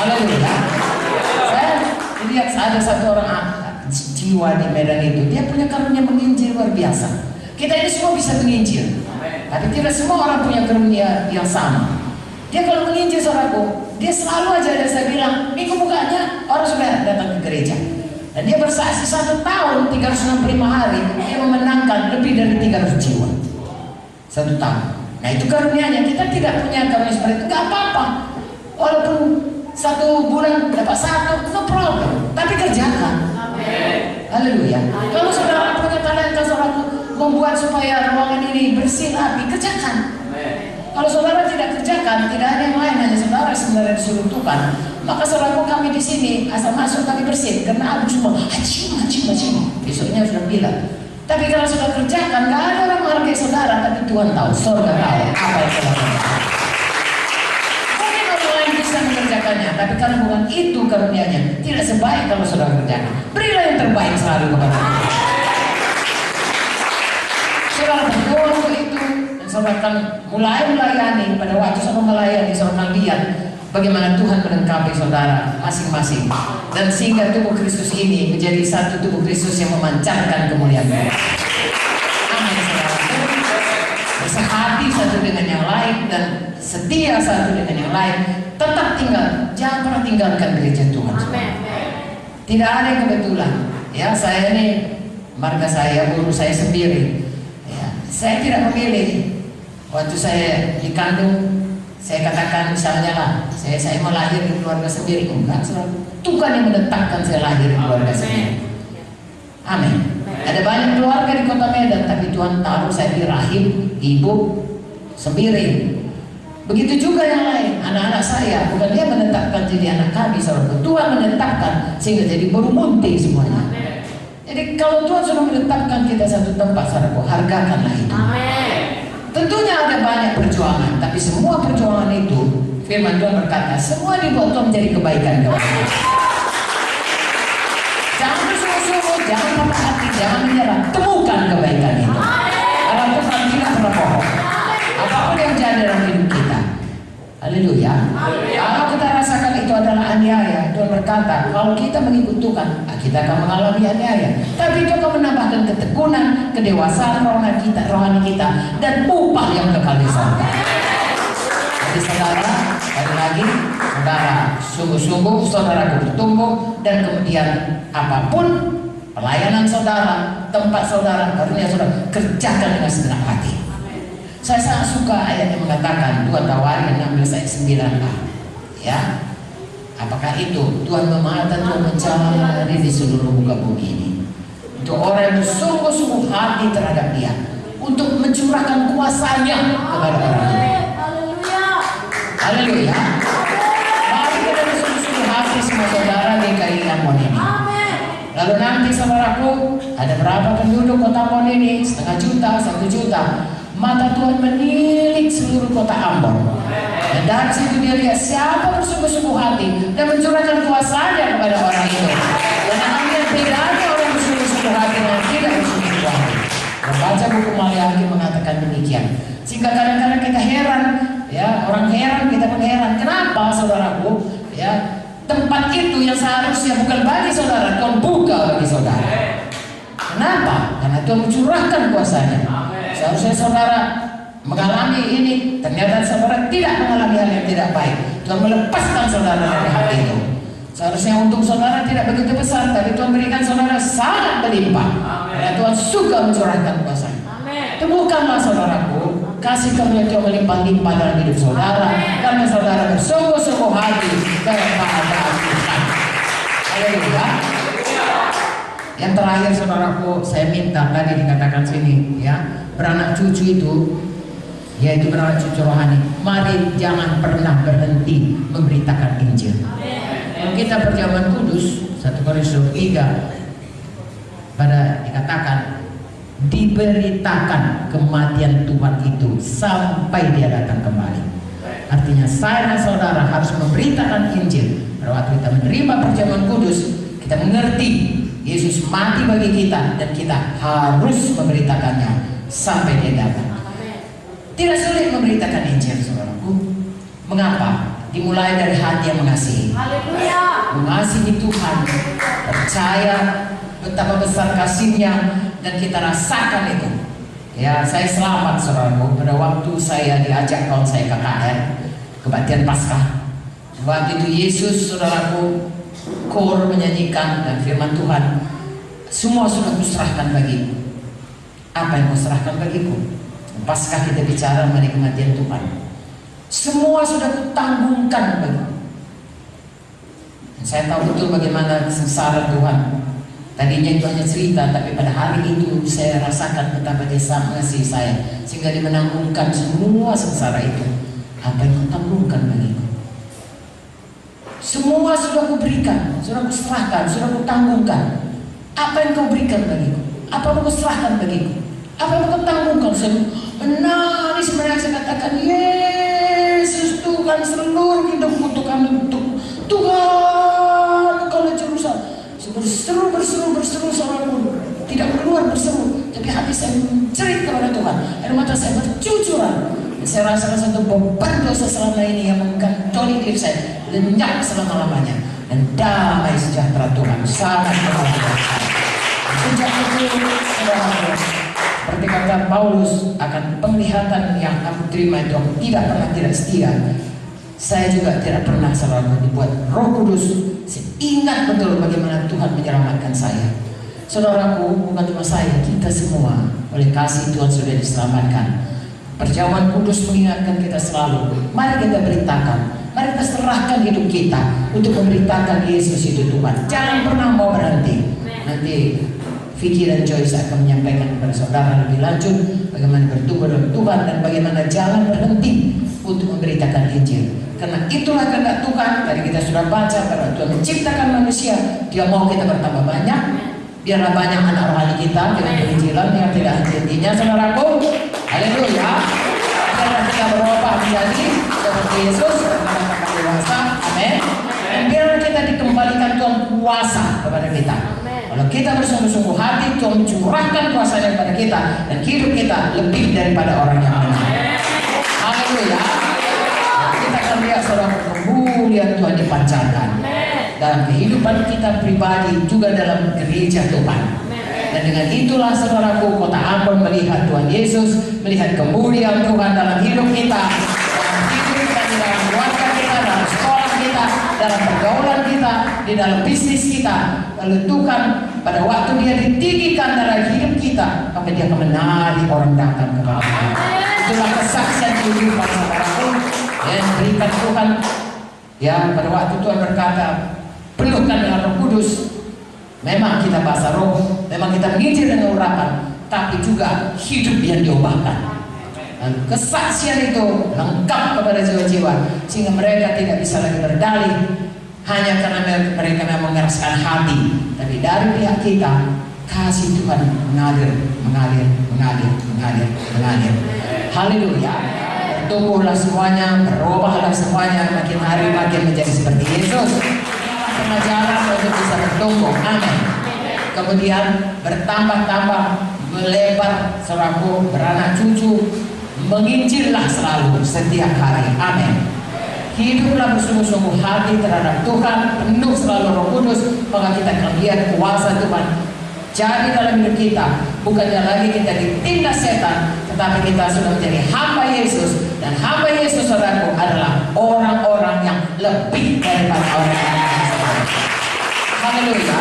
Haleluya. Saya lihat ada satu orang jiwa di Medan itu, dia punya karunia menginjil luar biasa. Kita ini semua bisa menginjil, tapi tidak semua orang punya karunia yang sama. Dia kalau menginjil, saudaraku, dia selalu aja, saya bilang, minggu bukanya orang sudah datang ke gereja. Dan dia bersaksi 1 tahun 365 hari dia memenangkan lebih dari 300 jiwa 1 tahun. Nah itu karunianya. Kita tidak punya karunia seperti itu, nggak apa-apa. Walaupun 1 bulan dapat 1, no problem. Tapi kerjakan. Haleluya. Kalau saudara punya talenta, saudara membuat supaya ruangan ini bersih, rapi, kerjakan. Kalau saudara tidak kerjakan, tidak ada yang lain, hanya saudara sebenarnya disuruh Tuhan. Maka saudaraku, kami di sini asal masuk kami bersih, karena aku cuma hacim. Besoknya sudah bilang. Tapi kalau sudah kerjakan, nggak ada orang menghargai saudara, tapi Tuhan tahu, surga tahu apa yang saudara kerjakan. Mungkin orang lain bisa mengerjakannya, tapi kalau bukan itu karunianya, tidak sebaik kalau saudara kerjakan. Berilah yang terbaik selalu kepada Tuhan. Saudara berdoa untuk itu. Saudara akan mulai melayani. Pada waktu saudara melayani, saudara akan lihat bagaimana Tuhan melengkapi saudara masing-masing, dan sehingga tubuh Kristus ini menjadi satu tubuh Kristus yang memancarkan kemuliaan. Amin. Saudara bersehati satu dengan yang lain dan setia satu dengan yang lain. Tetap tinggal, jangan pernah tinggalkan gereja Tuhan. Tidak ada yang kebetulan. Ya, saya ini marga saya, guru saya sendiri. Ya, saya tidak memilih. Waktu saya dikandung, saya katakan misalnya lah, saya mau lahir di keluarga sendiri. Enggak, Tuhan yang menetapkan saya lahir di keluarga sendiri. Amin. Ada banyak keluarga di kota Medan, tapi Tuhan taruh saya di rahim ibu sendiri. Begitu juga yang lain, anak-anak saya, bukan dia menetapkan jadi anak kami, saudara. Tuhan menetapkan sehingga jadi baru munting semuanya. Jadi kalau Tuhan sudah menetapkan kita satu tempat, saudara, hargakanlah itu. Tentunya ada banyak perjuangan, tapi semua perjuangan itu, firman Tuhan berkata, semua dibuat Tuhan menjadi kebaikan kepada kita. Jangan bersungguh-sungguh, jangan patah hati, jangan menyerah. Temukan kebaikan itu. Karena Tuhan tidak pernah bohong. Apapun yang jadi dalam hidup kita. Haleluya. Kalau kita rasakan itu adalah aniaya, Tuhan berkata, kalau kita mengikut Tuhan, kita akan mengalami aniaya. Tapi itu akan menambahkan ketekunan, kedewasaan rohani kita, dan upah yang kekal di surga. Jadi saudara, sekali lagi, saudara sungguh-sungguh saudara bertumbuh, dan kemudian apapun pelayanan saudara, tempat saudara, karunia saudara, kerjakan dengan segenap hati. Saya sangat suka ayat yang mengatakan 2 Tawarin 16 ayat 9a. Ya, apakah itu Tuhan memata, Tuhan mencari di seluruh muka bumi ini untuk orang yang bersungguh-sungguh hati terhadap Dia, untuk mencurahkan kuasanya kepada orang lain. Haleluya. Mari kita bersungguh-sungguh hati semua saudara di GKI Ambon ini. Lalu nanti saudaraku, ada berapa penduduk kota Ambon ini? 0,5 juta, 1 juta. Mata Tuhan menilik seluruh kota Ambon. Dan dari situ dia lihat siapa bersungguh-sungguh hati dan mencurahkan kuasanya kepada orang itu. Dan akan lihat bedanya orang bersungguh-sungguh hati dan tidak bersungguh-sungguh hati. Membaca buku Maliaki mengatakan demikian. Sehingga kadang-kadang kita heran, ya, orang heran, kita pun heran. Kenapa saudaraku? Ya, tempat itu yang seharusnya bukan bagi saudara, Tuhan buka bagi saudara. Kenapa? Karena Tuhan mencurahkan kuasanya. Seharusnya saudara mengalami ini, ternyata saudara tidak mengalami hal yang tidak baik. Tuhan melepaskan saudara dari hal itu. Seharusnya untuk saudara tidak begitu besar, tapi Tuhan berikan saudara sangat berlimpah. Karena Tuhan suka mencurahkan kuasanya. Temukanlah saudaraku, kasih karunia Tuhan melimpah-limpah dalam hidup saudara, karena saudara bersungguh-sungguh hati kepada Tuhan. Haleluya. Yang terakhir saudaraku, saya minta tadi dikatakan sini, ya, beranak cucu itu, yaitu beranak cucu rohani, mari jangan pernah berhenti memberitakan Injil. Kalau kita perjamuan kudus 1 Korintus 3 pada dikatakan diberitakan kematian Tuhan itu sampai Dia datang kembali. Artinya saya dan saudara harus memberitakan Injil. Pada waktu kita menerima perjamuan kudus, kita mengerti Yesus mati bagi kita, dan kita harus memberitakannya sampai Dia datang. Tidak sulit memberitakan Injil, saudaraku. Mengapa? dimulai dari hati yang mengasihi. Haleluya. Mengasihi Tuhan, percaya betapa besar kasih-Nya, dan kita rasakan itu. Ya, saya selamat saudaraku pada waktu saya diajak kawan saya KKR kebaktian Paskah. Waktu itu Yesus, saudaraku, kor menyanyikan dan firman Tuhan, semua sudah kuserahkan bagiku. Apa yang kuserahkan bagiku? Paskah kita bicara mengenai kematian Tuhan. Semua sudah kutanggungkan bagiku. Dan saya tahu betul bagaimana kesengsaraan Tuhan. Tadinya itu hanya cerita, tapi pada hari itu saya rasakan betapa Dia sangat mengasihi saya, sehingga Dia menanggungkan semua sengsara itu. Apa yang kutanggungkan bagiku? Semua sudah kuberikan, sudah kuserahkan, sudah kutanggungkan. Apa yang kau berikan bagiku? Apa yang kau serahkan bagiku? Apa yang kau tanggungkan? Saya menangis, saya katakan, Yesus Tuhan, seluruh hidupku Tuhan, untuk Tuhan kalau Jerusalem. Berseru saudaraku, tidak keluar berseru, tapi hati saya menjerit kepada Tuhan, air mata saya bercucuran. Saya rasakan satu beban dosa selama ini yang menggantoli diri saya, lenyap selama-lamanya, dan damai sejahtera Tuhan sangat mengalir. Sejak itu, saudara, seperti kata Paulus, akan penglihatan yang aku terima itu aku tidak pernah tidak setia. Saya juga tidak pernah selalu dibuat Roh Kudus. Saya ingat betul bagaimana Tuhan menyelamatkan saya. Saudaraku, bukan cuma saya, kita semua oleh kasih Tuhan sudah diselamatkan. Perjamuan kudus mengingatkan kita selalu, mari kita beritakan, mari kita serahkan hidup kita untuk memberitakan Yesus itu Tuhan. Jangan pernah mau berhenti. Nanti Vicky dan Joyce akan menyampaikan kepada saudara lebih lanjut bagaimana bertumbuh dalam Tuhan dan bagaimana jangan berhenti untuk memberitakan Injil. Karena itulah kehendak Tuhan. Tadi kita sudah baca bahwa Tuhan menciptakan manusia, Dia mau kita bertambah banyak. Biarlah banyak anak rohani kita dengan penginjilan yang tidak henti-hentinya, saudaraku. Haleluya. Biarlah kita berubah menjadi seperti Yesus, kita dewasa. Amin. Dan biarlah kita dikembalikan Tuhan kuasa kepada kita. Kalau kita bersungguh-sungguh hati, Tuhan mencurahkan kuasanya kepada kita, dan hidup kita lebih daripada orang yang lemah. Haleluya. Kita akan lihat saudara kemuliaan Tuhan dipancarkan dalam kehidupan kita pribadi, juga dalam gereja Tuhan. Dan dengan itulah saudaraku, kota Ambon melihat Tuhan Yesus, melihat kemuliaan Tuhan dalam hidup kita, dalam hidup kita, di dalam keluarga kita, dalam sekolah kita, dalam pergaulan kita, di dalam bisnis kita. Lalu Tuhan pada waktu Dia ditinggikan dalam hidup kita, maka Dia akan menarik orang datang kepada Dia. Itulah kesaksian kehidupan saudaraku yang berikan Tuhan. Ya, pada waktu Tuhan berkata, penuhkan dengan Roh Kudus. Memang kita bahasa roh, memang kita menginjil dengan urapan, tapi juga hidup yang diubahkan. Dan kesaksian itu lengkap kepada jiwa-jiwa, sehingga mereka tidak bisa lagi berdalih hanya karena mereka memang mengeraskan hati, tapi dari pihak kita kasih Tuhan mengalir. Haleluya. Bertumbuhlah semuanya, berubahlah semuanya, makin hari makin menjadi seperti Yesus. Pengajaran untuk bisa bertumbuh, amin. Kemudian bertambah-tambah, melebar, saudaraku, beranak cucu, menginjillah selalu setiap hari, amin. Hiduplah bersungguh-sungguh hati terhadap Tuhan, penuh selalu Roh Kudus, maka kita akan lihat kuasa Tuhan jadi dalam hidup kita. Bukannya lagi kita ditindas setan, tetapi kita sudah menjadi hamba Yesus, dan hamba Yesus saudaraku adalah orang-orang yang lebih daripada orang-orang. Haleluya.